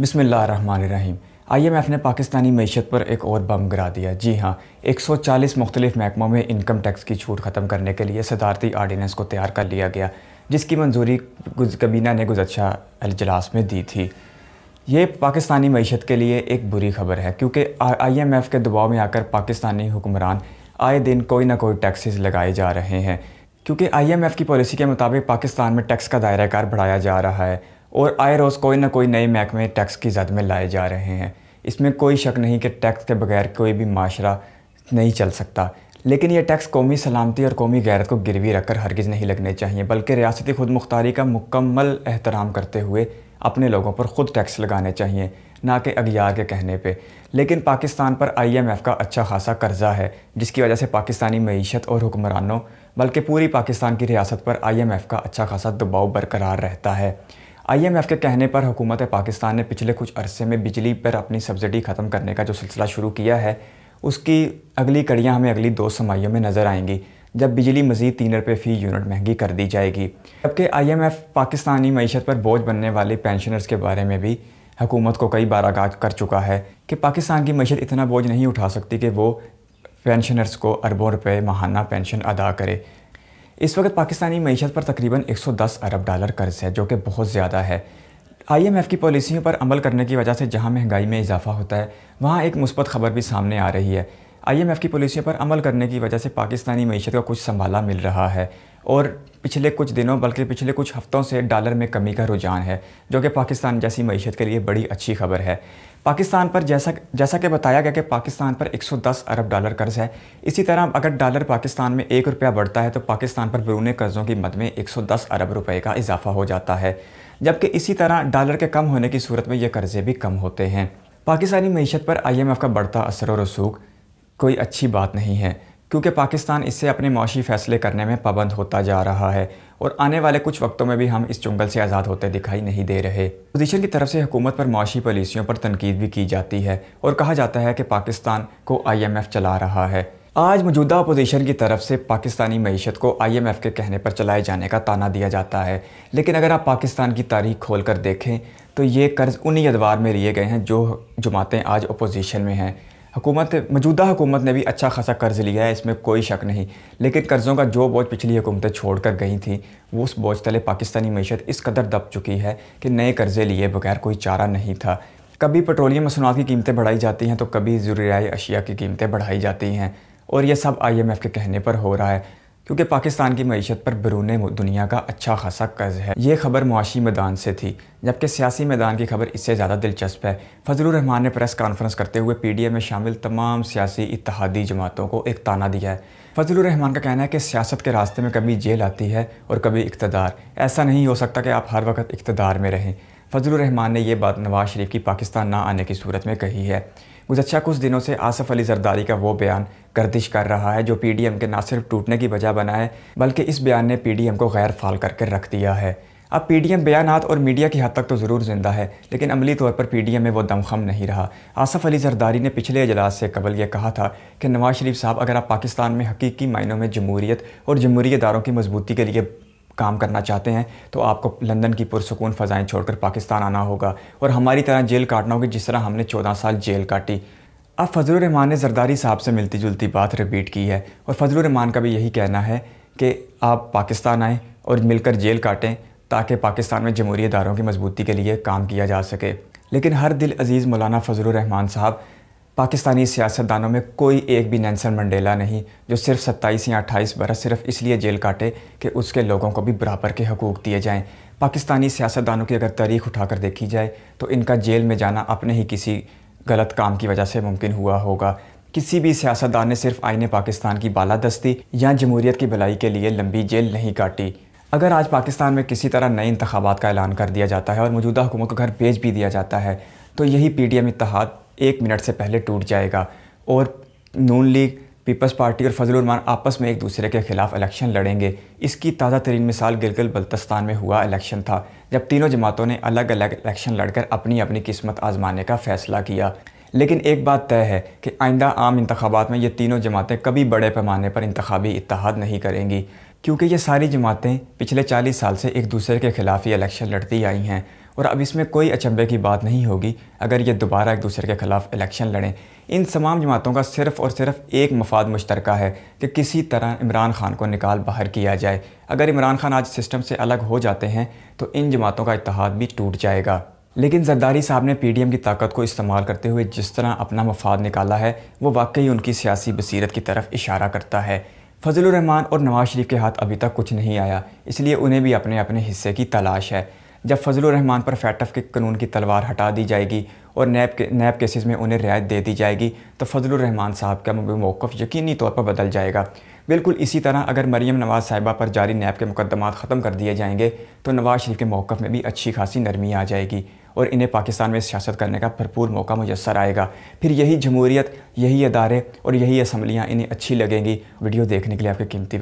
بسم اللہ الرحمن الرحیم۔ IMF نے پاکستانی معیشت پر ایک اور بم گرا دیا۔ جی ہاں، 140 مختلف محکموں میں انکم ٹیکس کی چھوٹ ختم کرنے کے لیے صدارتی آرڈیننس کو تیار کر لیا گیا، جس کی منظوری کابینہ نے گزشتہ اجلاس میں دی تھی۔ یہ پاکستانی معیشت کے لیے ایک بری خبر ہے، کیونکہ IMF کے دباؤ میں آ کر پاکستانی حکمران آئے دن کوئی نہ کوئی ٹیکسز لگائے جا رہے ہیں، کیونکہ IMF کی پالیسی کے مطابق پاکستان میں ٹیکس کا دائرہ کار بڑھایا جا رہا ہے اور آئے روز کوئی نہ کوئی نئے محکمے ٹیکس کی زد میں لائے جا رہے ہیں۔ اس میں کوئی شک نہیں کہ ٹیکس کے بغیر کوئی بھی معاشرہ نہیں چل سکتا، لیکن یہ ٹیکس قومی سلامتی اور قومی غیرت کو گروی رکھ کر ہرگز نہیں لگنے چاہیے، بلکہ ریاستی خود مختاری کا مکمل احترام کرتے ہوئے اپنے لوگوں پر خود ٹیکس لگانے چاہیے، نہ کہ اغیار کے کہنے پہ۔ لیکن پاکستان پر IMF کا اچھا خاصا قرضہ ہے، جس کی وجہ سے پاکستانی معیشت اور حکمرانوں بلکہ پوری پاکستان کی ریاست پر IMF کا اچھا خاصا دباؤ برقرار رہتا ہے۔ IMF کے کہنے پر حکومت پاکستان نے پچھلے کچھ عرصے میں بجلی پر اپنی سبسڈی ختم کرنے کا جو سلسلہ شروع کیا ہے، اس کی اگلی کڑیاں ہمیں اگلی 2 سمائیوں میں نظر آئیں گی، جب بجلی مزید 3 روپے فی یونٹ مہنگی کر دی جائے گی۔ جبکہ IMF پاکستانی معیشت پر بوجھ بننے والے پینشنرز کے بارے میں بھی حکومت کو کئی بار آگاہ کر چکا ہے کہ پاکستان کی معیشت اتنا بوجھ نہیں اٹھا سکتی کہ وہ پینشنرز کو اربوں روپے ماہانہ پینشن ادا کرے۔ اس وقت پاکستانی معیشت پر تقریباً 110 ارب ڈالر قرض ہے، جو کہ بہت زیادہ ہے۔ IMF کی پالیسیوں پر عمل کرنے کی وجہ سے جہاں مہنگائی میں اضافہ ہوتا ہے، وہاں ایک مثبت خبر بھی سامنے آ رہی ہے۔ IMF کی پالیسیوں پر عمل کرنے کی وجہ سے پاکستانی معیشت کو کچھ سنبھالا مل رہا ہے اور پچھلے کچھ دنوں بلکہ پچھلے کچھ ہفتوں سے ڈالر میں کمی کا رجحان ہے، جو کہ پاکستان جیسی معیشت کے لیے بڑی اچھی خبر ہے۔ پاکستان پر جیسا کہ بتایا گیا کہ پاکستان پر 110 ارب ڈالر قرض ہے، اسی طرح اگر ڈالر پاکستان میں 1 روپیہ بڑھتا ہے تو پاکستان پر بیرون قرضوں کی مد میں 110 ارب روپے کا اضافہ ہو جاتا ہے، جبکہ اسی طرح ڈالر کے کم ہونے کی صورت میں یہ قرضے بھی کم ہوتے ہیں۔ پاکستانی معیشت پر IMF کا بڑھتا اثر و رسوخ کوئی اچھی بات نہیں ہے، کیونکہ پاکستان اس سے اپنے معاشی فیصلے کرنے میں پابند ہوتا جا رہا ہے اور آنے والے کچھ وقتوں میں بھی ہم اس چنگل سے آزاد ہوتے دکھائی نہیں دے رہے۔ اپوزیشن کی طرف سے حکومت پر معاشی پالیسیوں پر تنقید بھی کی جاتی ہے اور کہا جاتا ہے کہ پاکستان کو IMF چلا رہا ہے۔ آج موجودہ اپوزیشن کی طرف سے پاکستانی معیشت کو IMF کے کہنے پر چلائے جانے کا طعنہ دیا جاتا ہے، لیکن اگر آپ پاکستان کی تاریخ کھول کر دیکھیں تو یہ قرض انہی ادوار میں لیے گئے ہیں جو جماعتیں آج اپوزیشن میں ہیں۔ موجودہ حکومت نے بھی اچھا خاصا قرض لیا ہے، اس میں کوئی شک نہیں، لیکن قرضوں کا جو بوجھ پچھلی حکومتیں چھوڑ کر گئی تھیں، وہ اس بوجھ تلے پاکستانی معیشت اس قدر دب چکی ہے کہ نئے قرضے لیے بغیر کوئی چارہ نہیں تھا۔ کبھی پیٹرولیم مصنوعات کی قیمتیں بڑھائی جاتی ہیں تو کبھی ضروریات اشیاء کی قیمتیں بڑھائی جاتی ہیں، اور یہ سب IMF کے کہنے پر ہو رہا ہے، کیونکہ پاکستان کی معیشت پر بیرون دنیا کا اچھا خاصا قرض ہے۔ یہ خبر معاشی میدان سے تھی، جبکہ سیاسی میدان کی خبر اس سے زیادہ دلچسپ ہے۔ فضل الرحمان نے پریس کانفرنس کرتے ہوئے PDM میں شامل تمام سیاسی اتحادی جماعتوں کو ایک طعنہ دیا ہے۔ فضل الرحمان کا کہنا ہے کہ سیاست کے راستے میں کبھی جیل آتی ہے اور کبھی اقتدار، ایسا نہیں ہو سکتا کہ آپ ہر وقت اقتدار میں رہیں۔ فضل الرحمان نے یہ بات نواز شریف کی پاکستان نہ آنے کی صورت میں کہی ہے۔ گزشتہ کچھ دنوں سے آصف علی زرداری کا وہ بیان گردش کر رہا ہے جو PDM کے نہ صرف ٹوٹنے کی وجہ بنا ہے، بلکہ اس بیان نے PDM کو غیر فعال کر کے رکھ دیا ہے۔ اب PDM بیانات اور میڈیا کی حد تک تو ضرور زندہ ہے، لیکن عملی طور پر PDM میں وہ دمخم نہیں رہا۔ آصف علی زرداری نے پچھلے اجلاس سے قبل یہ کہا تھا کہ نواز شریف صاحب، اگر آپ پاکستان میں حقیقی معنوں میں جمہوریت اور جمہوری اداروں کی مضبوطی کے لیے کام کرنا چاہتے ہیں تو آپ کو لندن کی پرسکون فضائیں چھوڑ کر پاکستان آنا ہوگا اور ہماری طرح جیل کاٹنا ہوگی جس طرح ہم نے 14 سال جیل کاٹی۔ اب فضل الرحمان نے زرداری صاحب سے ملتی جلتی بات ریپیٹ کی ہے، اور فضل الرحمان کا بھی یہی کہنا ہے کہ آپ پاکستان آئیں اور مل کر جیل کاٹیں تاکہ پاکستان میں جمہوری اداروں کی مضبوطی کے لیے کام کیا جا سکے۔ لیکن ہر دل عزیز مولانا فضل الرحمان صاحب، پاکستانی سیاستدانوں میں کوئی ایک بھی نیلسن منڈیلا نہیں جو صرف 27 یا 28 برس صرف اس لیے جیل کاٹے کہ اس کے لوگوں کو بھی برابر کے حقوق دیے جائیں۔ پاکستانی سیاستدانوں کی اگر تاریخ اٹھا کر دیکھی جائے تو ان کا جیل میں جانا اپنے ہی کسی غلط کام کی وجہ سے ممکن ہوا ہوگا۔ کسی بھی سیاستدان نے صرف آئین پاکستان کی بالادستی یا جمہوریت کی بھلائی کے لیے لمبی جیل نہیں کاٹی۔ اگر آج پاکستان میں کسی طرح نئے انتخابات کا اعلان کر دیا جاتا ہے اور موجودہ حکومت کو گھر بھیج بھی دیا جاتا ہے تو یہی PDM اتحاد 1 منٹ سے پہلے ٹوٹ جائے گا اور نون لیگ، پیپلز پارٹی اور فضل الرحمان آپس میں ایک دوسرے کے خلاف الیکشن لڑیں گے۔ اس کی تازہ ترین مثال گلگت بلتستان میں ہوا الیکشن تھا، جب تینوں جماعتوں نے الگ الگ الیکشن لڑ کر اپنی اپنی قسمت آزمانے کا فیصلہ کیا۔ لیکن ایک بات طے ہے کہ آئندہ عام انتخابات میں یہ تینوں جماعتیں کبھی بڑے پیمانے پر انتخابی اتحاد نہیں کریں گی، کیونکہ یہ ساری جماعتیں پچھلے 40 سال سے ایک دوسرے کے خلاف ہی الیکشن لڑتی آئی ہیں اور اب اس میں کوئی اچنبے کی بات نہیں ہوگی اگر یہ دوبارہ ایک دوسرے کے خلاف الیکشن لڑیں۔ ان تمام جماعتوں کا صرف اور صرف ایک مفاد مشترکہ ہے کہ کسی طرح عمران خان کو نکال باہر کیا جائے۔ اگر عمران خان آج سسٹم سے الگ ہو جاتے ہیں تو ان جماعتوں کا اتحاد بھی ٹوٹ جائے گا۔ لیکن زرداری صاحب نے پی ڈی ایم کی طاقت کو استعمال کرتے ہوئے جس طرح اپنا مفاد نکالا ہے وہ واقعی ان کی سیاسی بصیرت کی طرف اشارہ کرتا ہے۔ فضل الرحمان اور نواز شریف کے ہاتھ ابھی تک کچھ نہیں آیا، اس لیے انہیں بھی اپنے اپنے حصے کی تلاش ہے۔ جب فضل الرحمان پر فیٹف کے قانون کی تلوار ہٹا دی جائے گی اور نیب کیسز میں انہیں رعایت دے دی جائے گی تو فضل الرحمان صاحب کا موقف یقینی طور پر بدل جائے گا۔ بالکل اسی طرح اگر مریم نواز صاحبہ پر جاری نیب کے مقدمات ختم کر دیے جائیں گے تو نواز شریف کے موقف میں بھی اچھی خاصی نرمی آ جائے گی اور انہیں پاکستان میں سیاست کرنے کا بھرپور موقع میسر آئے گا۔ پھر یہی جمہوریت، یہی ادارے اور یہی اسمبلیاں انہیں اچھی لگیں گی۔ ویڈیو دیکھنے کے لیے آپ کے قیمتی